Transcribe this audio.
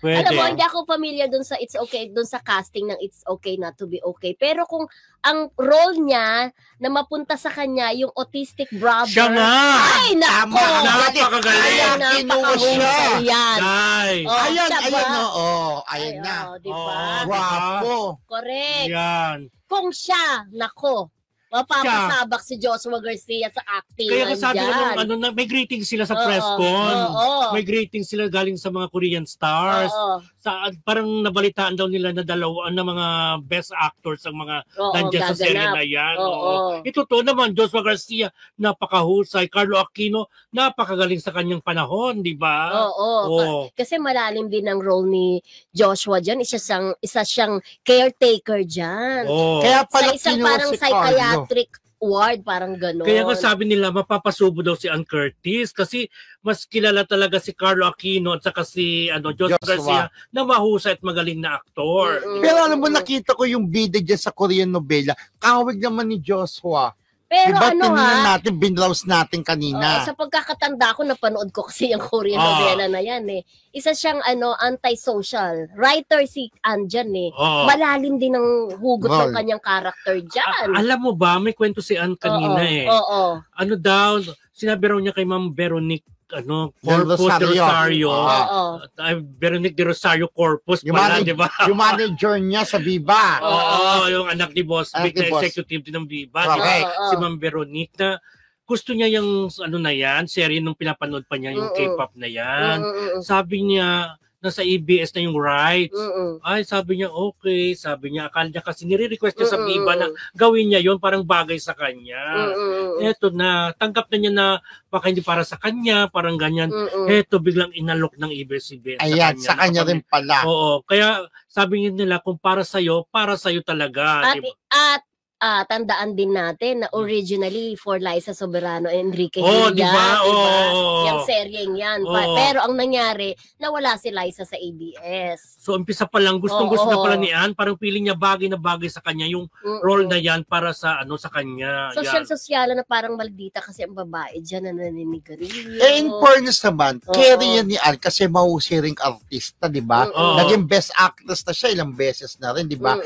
Pwede. Alam mo, hindi ako familiar dun sa It's Okay, dun sa casting ng It's Okay Not to Be Okay. Pero kung ang role niya na mapunta sa kanya yung autistic brother. Siya nga! Ay, nako! Napakagaling! Napakahusay yan. Ayan, ayan na. Diba? Guwapo. Correct. Yan. Kung siya, nako, mapapasabak si Joshua Garcia sa acting. Kaya kasabi ko may greetings sila sa press con. May greetings sila galing sa mga Korean stars. Parang nabalitaan daw nila na dalawa na mga best actors ang mga nandiyan sa serye na yan. Ito to naman, Joshua Garcia, napakahusay. Carlo Aquino, napakagaling sa kanyang panahon, di ba? Kasi malalim din ang role ni Joshua dyan. Isa siyang caretaker dyan. Kaya pala sa isang parang psychiatric ward, parang gano'n. Kaya nga sabi nila, mapapasubo daw si Ann Curtis kasi mas kilala talaga si Carlo Aquino at saka si Joshua Garcia na mahusay at magaling na aktor. Pero alam mo, nakita ko yung bida dyan sa Korean novela. Kahawig naman ni Joshua. Pero diba, tinignan natin, binrouse natin kanina. Sa pagkakatanda ko, napanood ko kasi yung Korean novela na yan eh. Isa siyang antisocial. Writer si Ann dyan eh. Malalim din ang hugot ng kanyang karakter dyan. Alam mo ba, may kwento si Ann kanina eh. Ano daw, sinabi raw niya kay Ma'am Veronique Corpus de Rosario. Veronique de Rosario Corpus pala, di ba? Yung manager niya sa Viva. Yung anak ni Boss Vic na executive din ng Viva. Si Ma'am Veronique na gusto niya yung serye nung pinapanood pa niya, yung K-pop na yan. Sabi niya, nasa EBS na yung rights. Ay, sabi niya, okay. Sabi niya, akala niya kasi nire-request niya sa Viva na gawin niya yon parang bagay sa kanya. Eto na, tanggap na niya na baka hindi para sa kanya, parang ganyan. Eto, biglang inalok ng EBS-CBN sa kanya rin pala. Oo, kaya sabi nila, kung para sa'yo talaga. Tandaan din natin na originally for Liza Soberano and Enrique Hill diba? Yung seryeng yan. Pero ang nangyari, nawala si Liza sa ABS. So, umpisa pa lang, gustong-gusto na pala ni Ann. Parang feeling niya bagay na bagay sa kanya yung role na yan para sa sa kanya. Social na parang maldita kasi ang babae dyan na naninigarilyo. In fairness naman, carry yan ni Ann kasi mahusay ring artista, di ba? Naging best actress na siya ilang beses na rin, di ba?